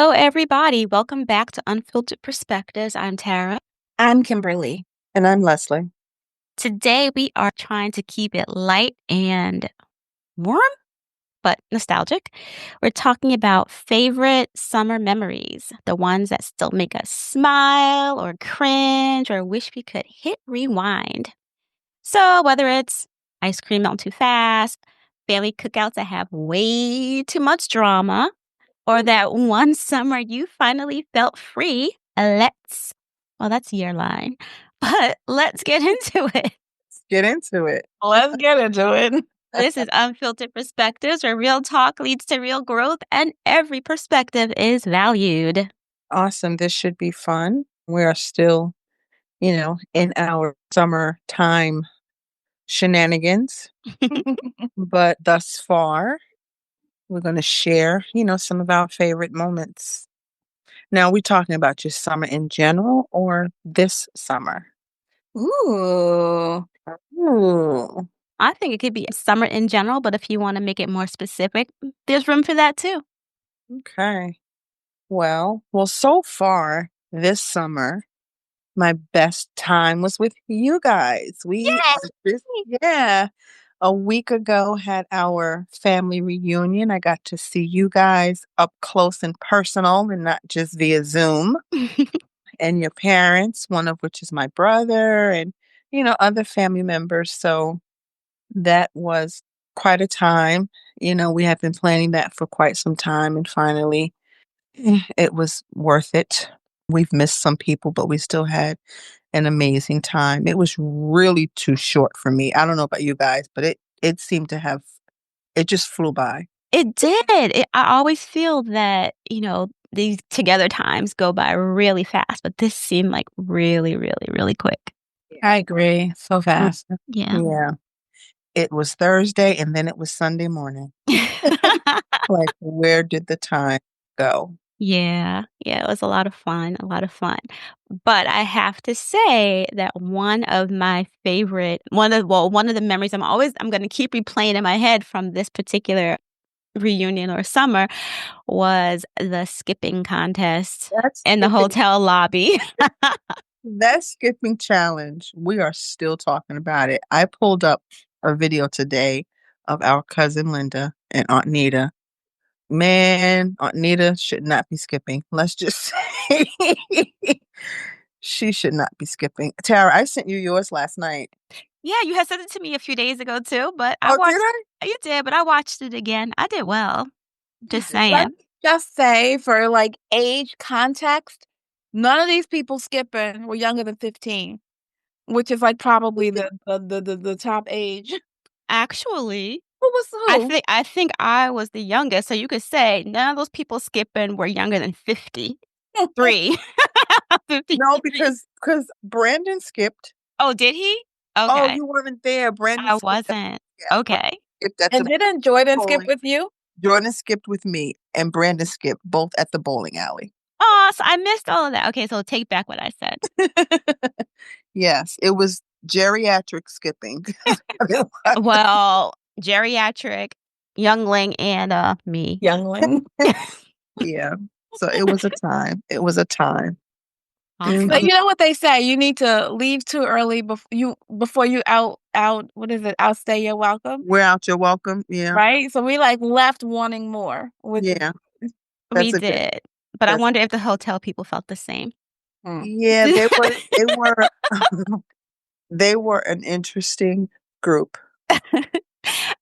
Hello, everybody. Welcome back to Unfiltered Perspectives. I'm Tara. I'm Kimberly. And I'm Leslie. Today, we are trying to keep it light and warm, but nostalgic. We're talking about favorite summer memories, the ones that still make us smile or cringe or wish we could hit rewind. So, whether it's ice cream melting too fast, family cookouts that have way too much drama, or that one summer you finally felt free, that's your line, but let's get into it. Let's get into it. Let's get into it. This is Unfiltered Perspectives, where real talk leads to real growth and every perspective is valued. Awesome. This should be fun. We are still, in our summertime shenanigans, but thus far, we're going to share, some of our favorite moments. Now, are we talking about just summer in general or this summer? Ooh. Ooh. I think it could be summer in general, but if you want to make it more specific, there's room for that too. Okay. Well, so far this summer, my best time was with you guys. Yeah, a week ago had our family reunion. I got to see you guys up close and personal and not just via Zoom. And your parents, one of which is my brother, and other family members. So that was quite a time. We have been planning that for quite some time, and finally it was worth it. We've missed some people, but we still had an amazing time. It was really too short for me. I don't know about you guys, but it seemed to have it just flew by. It did. I always feel that, these together times go by really fast, but this seemed like really, really, really quick. I agree. So fast. Yeah. Yeah. It was Thursday and then it was Sunday morning. Like, where did the time go? Yeah, it was a lot of fun, a lot of fun. But I have to say that one of the memories I'm going to keep replaying in my head from this particular reunion or summer was the skipping contest in the hotel lobby. That skipping challenge, we are still talking about it. I pulled up a video today of our cousin Linda and Aunt Nita. Man, Aunt Nita should not be skipping. Let's just say she should not be skipping. Tara, I sent you yours last night. Yeah, you had sent it to me a few days ago too, but Did I? You did, but I watched it again. I did well. Just Let's saying. just say, for age context, none of these people skipping were younger than 15, which is probably the top age. Actually, Who was who? I think I was the youngest, so you could say none of those people skipping were younger than 53. No, because Brandon skipped. Oh, did he? Oh, Okay. you weren't there. Brandon I skipped. wasn't. Yeah, Okay. skipped at And the didn't Jordan skip bowling. with you? Jordan skipped with me, and Brandon skipped both at the bowling alley. Oh, so I missed all of that. Okay, so take back what I said. Yes, it was geriatric skipping. Well, geriatric, youngling, and me. Youngling. Yeah. So it was a time. It was a time. Awesome. But you know what they say, you need to leave too early before you what is it? Outstay your welcome. We're out your welcome. Yeah. Right? So we left wanting more with Yeah. We did. But I wonder if the hotel people felt the same. Yeah, they were an interesting group.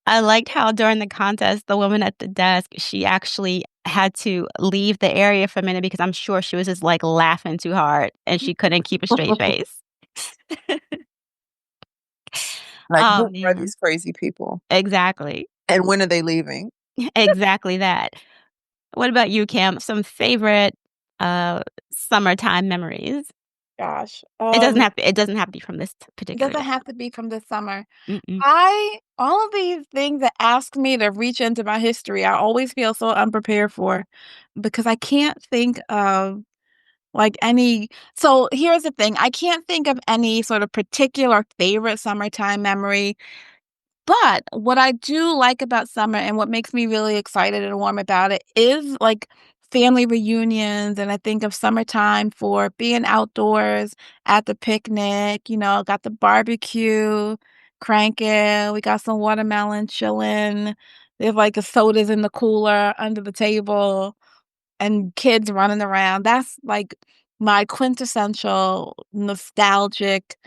I liked how during the contest, the woman at the desk, she actually had to leave the area for a minute because I'm sure she was just laughing too hard and she couldn't keep a straight face. Who are man. these crazy people? Exactly. And when are they leaving? Exactly that. What about you, Kim? Some favorite summertime memories? Gosh. It doesn't have to be from this It particular doesn't day. have to be from this summer. Mm-mm. All of these things that ask me to reach into my history, I always feel so unprepared for because I can't think of any. So here's the thing. I can't think of any sort of particular favorite summertime memory. But what I do like about summer and what makes me really excited and warm about it is family reunions, and I think of summertime for being outdoors at the picnic, got the barbecue cranking, we got some watermelon chilling. There's like the sodas in the cooler under the table and kids running around. That's like my quintessential nostalgic,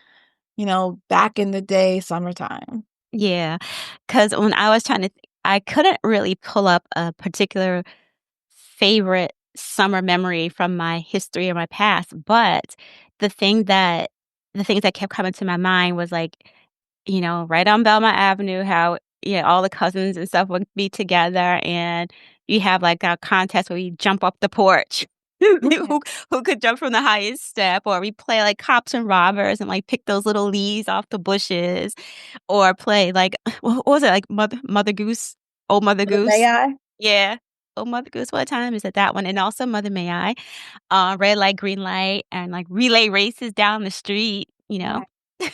back in the day summertime. Yeah, because when I was trying to I couldn't really pull up a particular favorite summer memory from my history or my past, but the thing that the things that kept coming to my mind was, like, right on Belmont Avenue, how, all the cousins and stuff would be together, and you have, like, a contest where you jump up the porch. Yeah. Who could jump from the highest step, or we play, like, cops and robbers and, like, pick those little leaves off the bushes, or play, like, what was it, like, Mother Goose? Old Mother May Goose? I? Yeah. Oh, Mother Goose, what time is it? That one, and also Mother May I. Red light, green light, and, like, relay races down the street, you know? Right.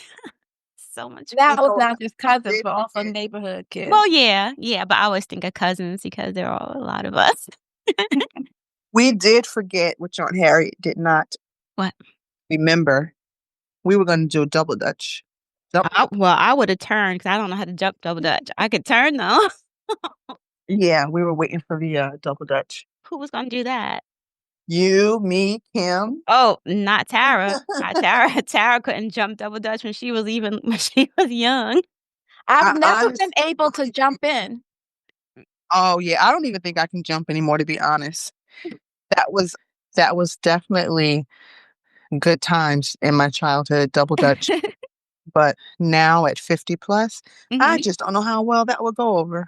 So much That was No, not just we cousins, did but also forget. neighborhood kids. Well, yeah, but I always think of cousins because there are a lot of us. We did forget, which Aunt Harriet did not What? remember. We were gonna do a double dutch. Dou I would've turned because I don't know how to jump double dutch. I could turn, though. Yeah, we were waiting for the, double dutch. Who was gonna do that? You, me, Kim. Oh, not Tara. Tara Tara couldn't jump double dutch when she was even when she was young. I've I never been honestly able to jump in. Oh, yeah, I don't even think I can jump anymore, to be honest. That was that was definitely good times in my childhood, double dutch, but now at 50 plus, I Mhm. just don't know how well that will go over.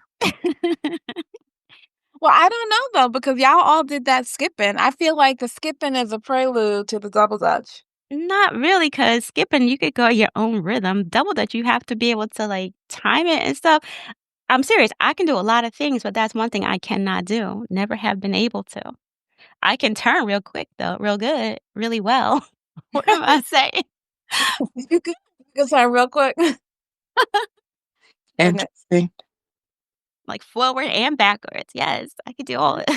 Well, I don't know though, because y'all all did that skipping. I feel like the skipping is a prelude to the double dutch. Not really, cause skipping, you could go your own rhythm. Double dutch, you have to be able to, like, time it and stuff. I'm serious, I can do a lot of things, but that's one thing I cannot do, never have been able to. I can turn real quick, though, real good, really well. What am I saying? You can say real quick. Goodness. Interesting. Like, forward and backwards, yes, I could do all it.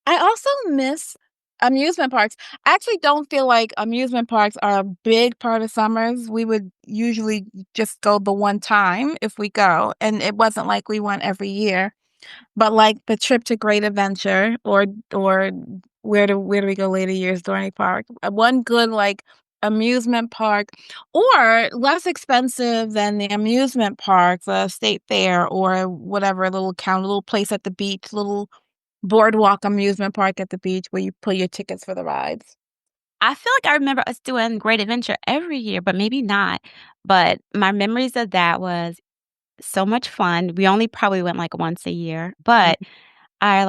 I also miss amusement parks. I actually don't feel like amusement parks are a big part of summers. We would usually just go the one time if we go, and it wasn't like we went every year. But, like, the trip to Great Adventure or where do we go later years, Dorney Park? One good, like, amusement park or less expensive than the amusement park, the state fair or whatever, little place at the beach, little boardwalk amusement park at the beach where you put your tickets for the rides. I feel like I remember us doing Great Adventure every year, but maybe not. But my memories of that was so much fun. We only probably went, like, once a year, but I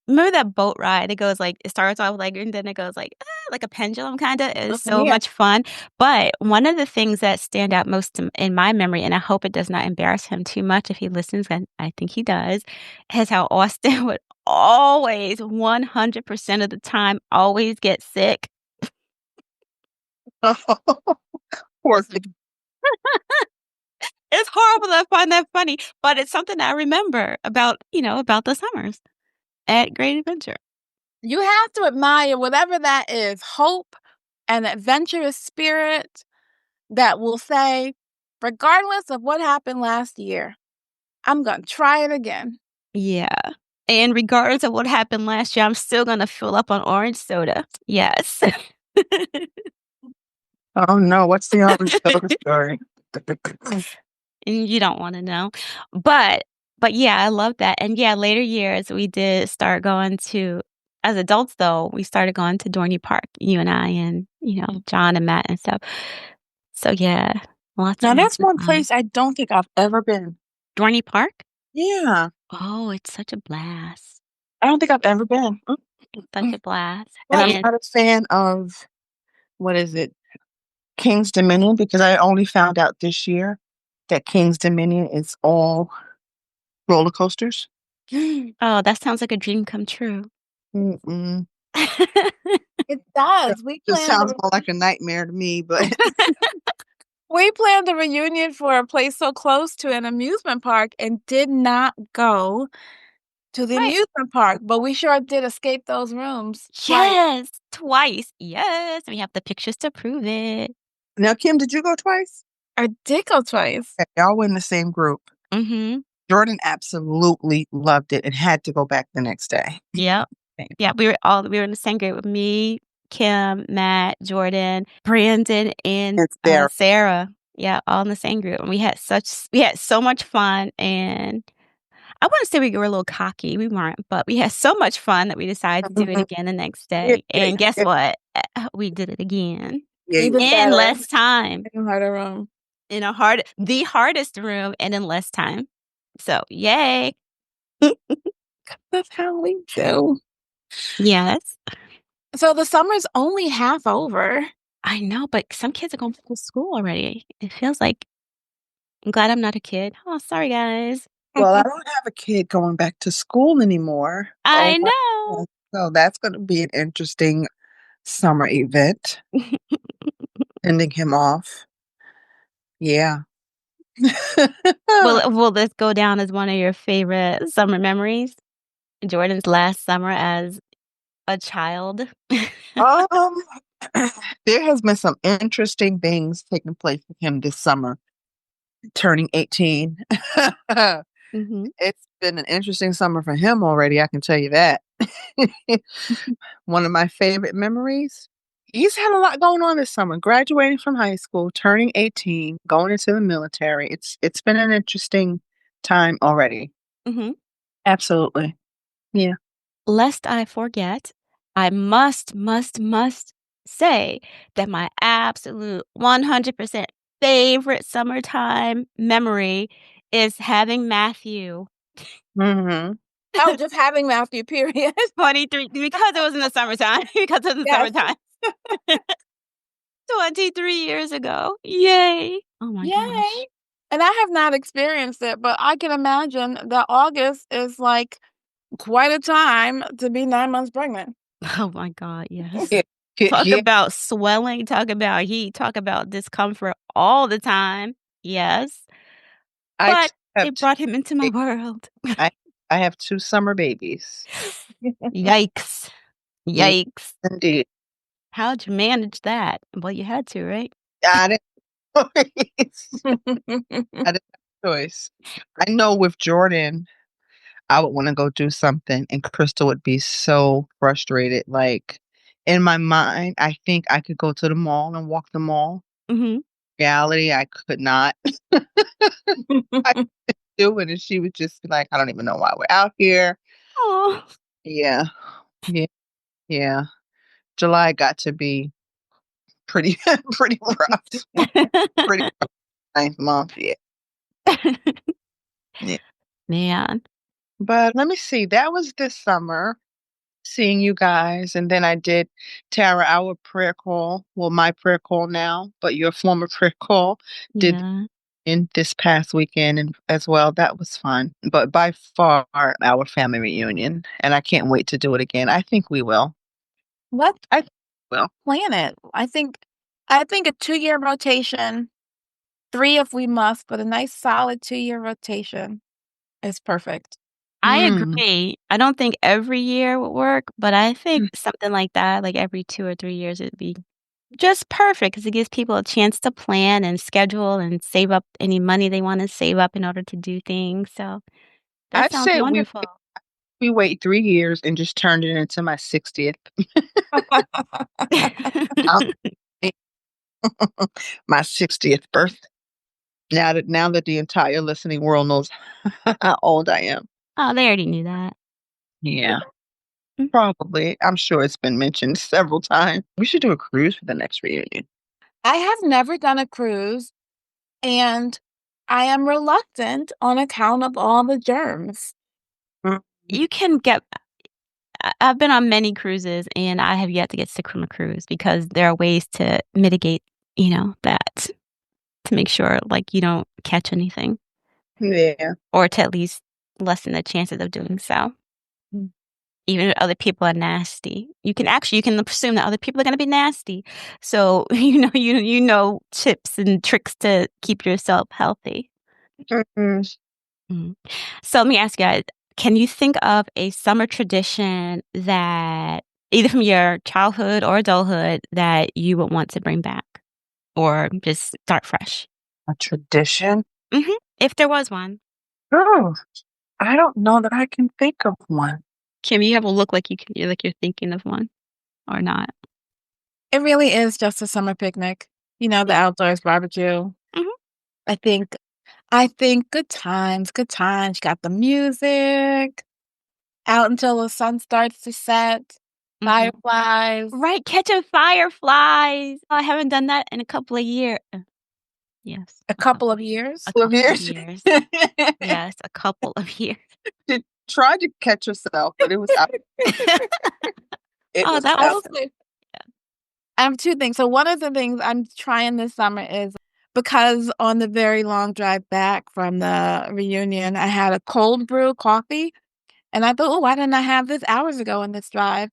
remember that boat ride? It goes, like it starts off, like, and then it goes, like a pendulum kinda. It was Mhm, so yeah. much fun, but one of the things that stand out most in my memory, and I hope it does not embarrass him too much if he listens, and I think he does, is how Austin would always, 100% of the time, always get sick. Poor It's thing. it's horrible that I find that funny, but it's something I remember about the summers at Great Adventure. You have to admire whatever that is, hope and adventurous spirit that will say, regardless of what happened last year, I'm gonna try it again. Yeah, and regardless of what happened last year, I'm still gonna fill up on orange soda. Yes. Oh, no, what's the orange soda story? And you don't wanna know. But yeah, I love that, and yeah, later years, we did start going to as adults, though, we started going to Dorney Park, you and I and, John and Matt and stuff. So, yeah, Now lots that's of one fun. place I don't think I've ever been. Dorney Park? Yeah, Oh, it's such a blast. I don't think I've ever been. Such a blast, And I'm and not a fan of, what is it, King's Dominion, because I only found out this year that King's Dominion is all roller coasters. oh, that sounds like a dream come true. Mm-mm. It That does. just sounds more like a nightmare to me, but We planned a reunion for a place so close to an amusement park and did not go. to the Right. amusement park, but we sure did escape those rooms twice. Yes, twice. Yes, we have the pictures to prove it. Now, Kim, did you go twice? I did go twice. Okay, y'all were in the same group. Mhm. Jordan absolutely loved it and had to go back the next day. Yep. Okay. Yeah, we were in the same group with me, Kim, Matt, Jordan, Brandon, and, It's there. Sarah. Yeah, all in the same group, and we had so much fun, and I wanna say we were a little cocky, we weren't, but we had so much fun that we decided to do it Mhm. again the next Yeah, day, yeah, and guess yeah, what? We did it again yeah, you Even in better. less time, In a harder room. in the hardest room and in less time. So, yay. That's how we do. Yes. So the summer's only half over. I know, but some kids are going back to school already. It feels like I'm glad I'm not a kid. Oh, sorry, guys. Well, I don't have a kid going back to school anymore. Oh I my know. God. So that's going to be an interesting summer event, sending him off. Yeah. Will this go down as one of your favorite summer memories? Jordan's last summer as a child? Um, there has been some interesting things taking place with him this summer, turning 18. Mhm. It's been an interesting summer for him already, I can tell you that. One of my favorite memories. He's had a lot going on this summer, graduating from high school, turning 18, going into the military. It's been an interesting time already. Mhm. Absolutely. Yeah. Lest I forget, I must say that my absolute 100% favorite summertime memory is having Matthew. Mhm. Oh, just having Matthew, period. 23 because it was in the summertime, because it was in the Yes. summertime. 23 years ago. Yay. Oh my gosh. Yay. And I have not experienced it, but I can imagine that August is like quite a time to be 9 months pregnant. Oh my god, yes. Yeah. Yeah. Talk Yeah. about swelling, talk about heat, talk about discomfort all the time. Yes. I But too have it two brought him into my ba- world. I I have two summer babies. Yikes. Yes, Yikes. indeed. How'd you manage that? Well, you had to, right? I didn't choice. I didn't have a choice. I know with Jordan, I would wanna go do something, and Crystal would be so frustrated, like, in my mind, I think I could go to the mall and walk the mall. Mhm. Reality, I could not. I do it, and she would just be like, "I don't even know why we're out here." Oh. Yeah. Yeah, yeah. July got to be pretty pretty rough. Pretty rough 9th month, yeah. Yeah. Man. But let me see, that was this summer, seeing you guys, and then I did Tara, our prayer call, well, my prayer call now, but your former prayer call did Yeah. in this past weekend and as well. That was fun, but by far our family reunion, and I can't wait to do it again. I think we will. Let's I think we will. plan it. I think a 2-year rotation, 3 if we must, but a nice solid 2-year rotation is perfect. I Mm. agree. I don't think every year would work, but I think something like that, like every 2 or 3 years, it'd be just perfect because it gives people a chance to plan and schedule and save up any money they wanna save up in order to do things, so that I'd sounds say wonderful. we wait 3 years and just turned it into my 60th. I'll my 60th birthday. Now that the entire listening world knows how old I am. Oh, they already knew that. Yeah, Mm. probably. I'm sure it's been mentioned several times. We should do a cruise for the next reunion. I have never done a cruise, and I am reluctant on account of all the germs. Mm. You can get I've been on many cruises, and I have yet to get sick from a cruise because there are ways to mitigate, that to make sure, like, you don't catch anything Yeah. or to at least lessen the chances of doing so. Mm. Even if other people are nasty. You can assume that other people are gonna be nasty. So, you know tips and tricks to keep yourself healthy. Mm-mm. Mhm. So let me ask you guys, Can you think of a summer tradition that either from your childhood or adulthood that you would want to bring back or just start fresh? A tradition? If there was one. Oh, I don't know that I can think of one. Kim, you have a look like you're thinking of one or not. It really is just a summer picnic, the outdoors barbecue. Mhm, I think I think good times, good times. You got the music, out until the sun starts to set, mhm. fireflies. Right, catching fireflies. I haven't done that in a couple of years. Yes, A a couple couple of years. a Of couple of years. years. Yes, a couple of years. She tried to catch herself, but it was out. It Oh, was that I was out. will say I have 2 things. So one of the things I'm trying this summer is because on the very long drive back from the reunion, I had a cold brew coffee, and I thought, "Oh, why didn't I have this hours ago in this drive?"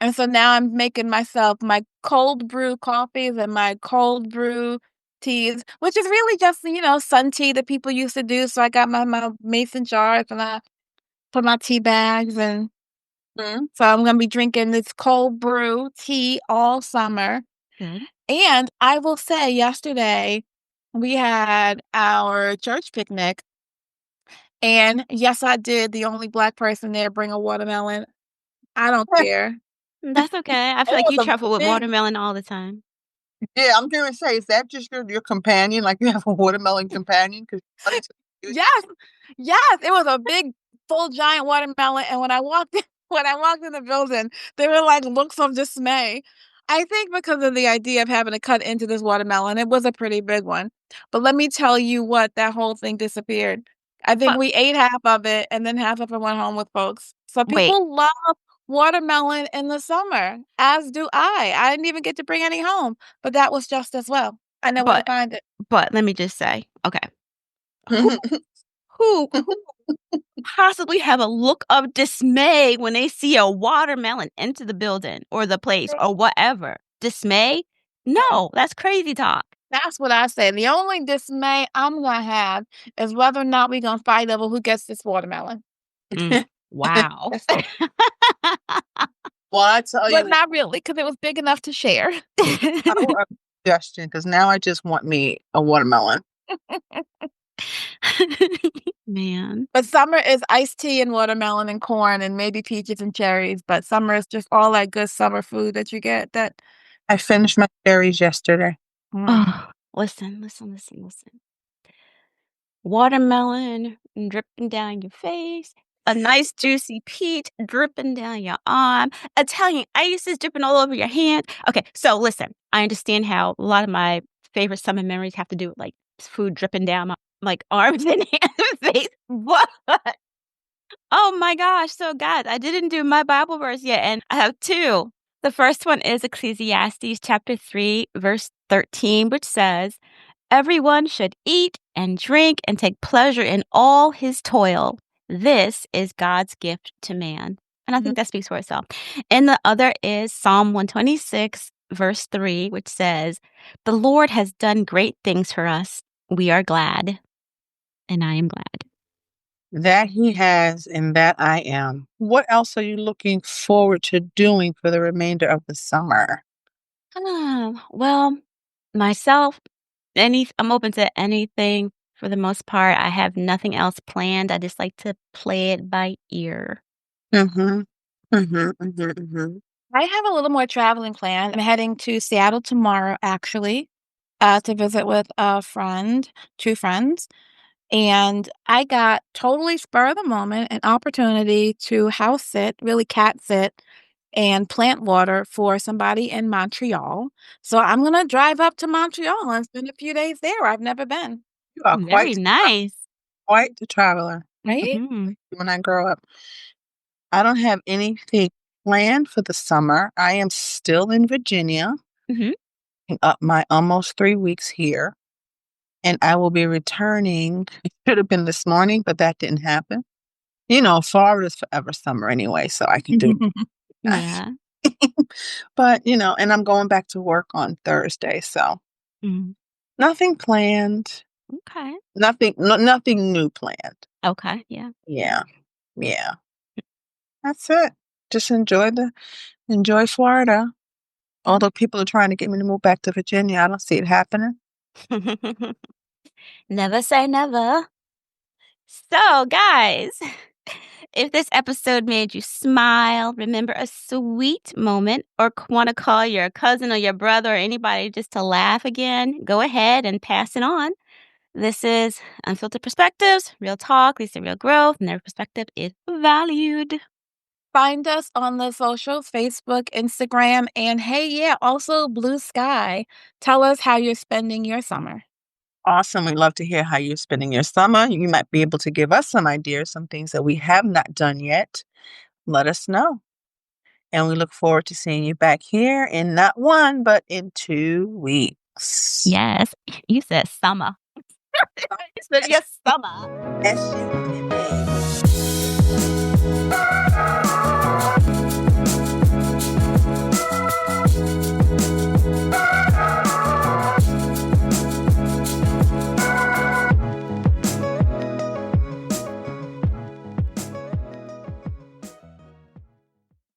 And so now I'm making myself my cold brew coffees and my cold brew teas, which is really just, sun tea that people used to do. So I got my mason jars and I put my tea bags, and Mhm. so I'm gonna be drinking this cold brew tea all summer. good. And I will say yesterday, we had our church picnic, and yes, I did, the only Black person there, bring a watermelon. I don't care. That's okay. I It feel like was you a travel with big watermelon all the time. yeah, I'm gonna say, is that just your companion? Like, you have a watermelon companion? 'Cause Yes, yes, it was a big, full, giant watermelon, and when I walked in when I walked in the building, there were, like, looks of dismay. I think because of the idea of having to cut into this watermelon, it was a pretty big one, but let me tell you what, that whole thing disappeared. I think But we ate half of it, and then half of it went home with folks. So wait, people love watermelon in the summer, as do I. I didn't even get to bring any home, but that was just as well. I know where to but find it. but let me just say, okay, who who possibly have a look of dismay when they see a watermelon enter the building or the place or whatever? Dismay? No, that's crazy talk. That's what I say. The only dismay I'm gonna have is whether or not we gonna fight over who gets this watermelon. Mm, wow. That's it. Well, I tell But you, not really, because it was big enough to share. power of suggestion, because now I just want me a watermelon. Man. But summer is iced tea and watermelon and corn and maybe peaches and cherries, but summer is just all that good summer food that you get that I finished my cherries yesterday. mm. Oh, listen. Watermelon dripping down your face, a nice juicy peach dripping down your arm, Italian ices dripping all over your hand. Okay, so listen, I understand how a lot of my favorite summer memories have to do with like food dripping down my like arms and hands and face. But oh my gosh, so guys, I didn't do my Bible verse yet, and I have two. The first one is Ecclesiastes chapter 3, verse 13, which says, everyone should eat and drink and take pleasure in all his toil. This is God's gift to man. And I Mhm. think that speaks for itself. And the other is Psalm 126, verse 3, which says, the Lord has done great things for us. We are glad, and I am glad. That he has, and that I am. What else are you looking forward to doing for the remainder of the summer? Well, myself, I'm open to anything for the most part. I have nothing else planned. I just like to play it by ear. Mhm. Mhm, mhm, mhm. I have a little more traveling planned. I'm heading to Seattle tomorrow, actually, to visit with a friend, 2 friends. And I got totally spur of the moment an opportunity to house sit, really cat sit, and plant water for somebody in Montreal. So I'm gonna drive up to Montreal and spend a few days there. I've never been. You are Very nice. quite the traveler. Right? Mhm. When I grow up, I don't have anything planned for the summer. I am still in Virginia, Mhm. up my almost 3 weeks here, and I will be returning. It should have been this morning, but that didn't happen. Florida's forever summer anyway, so I can do that. Yeah. But, and I'm going back to work on Thursday, so Mhm. nothing planned. Okay. Nothing new planned. Okay, yeah. Yeah. Yeah, that's it. Just enjoy Florida. Although people are trying to get me to move back to Virginia, I don't see it happening. Never say never. So, guys, if this episode made you smile, remember a sweet moment, or want to call your cousin or your brother or anybody just to laugh again, go ahead and pass it on. This is Unfiltered Perspectives, real talk, leads to real growth, and their perspective is valued. Find us on the socials, Facebook, Instagram, and hey, yeah, also Blue Sky. Tell us how you're spending your summer. Awesome. We'd love to hear how you're spending your summer. You might be able to give us some ideas, some things that we have not done yet. Let us know. And we look forward to seeing you back here in not 1, but in 2 weeks. Yes, you said summer. You said yes, summer. SUMMER.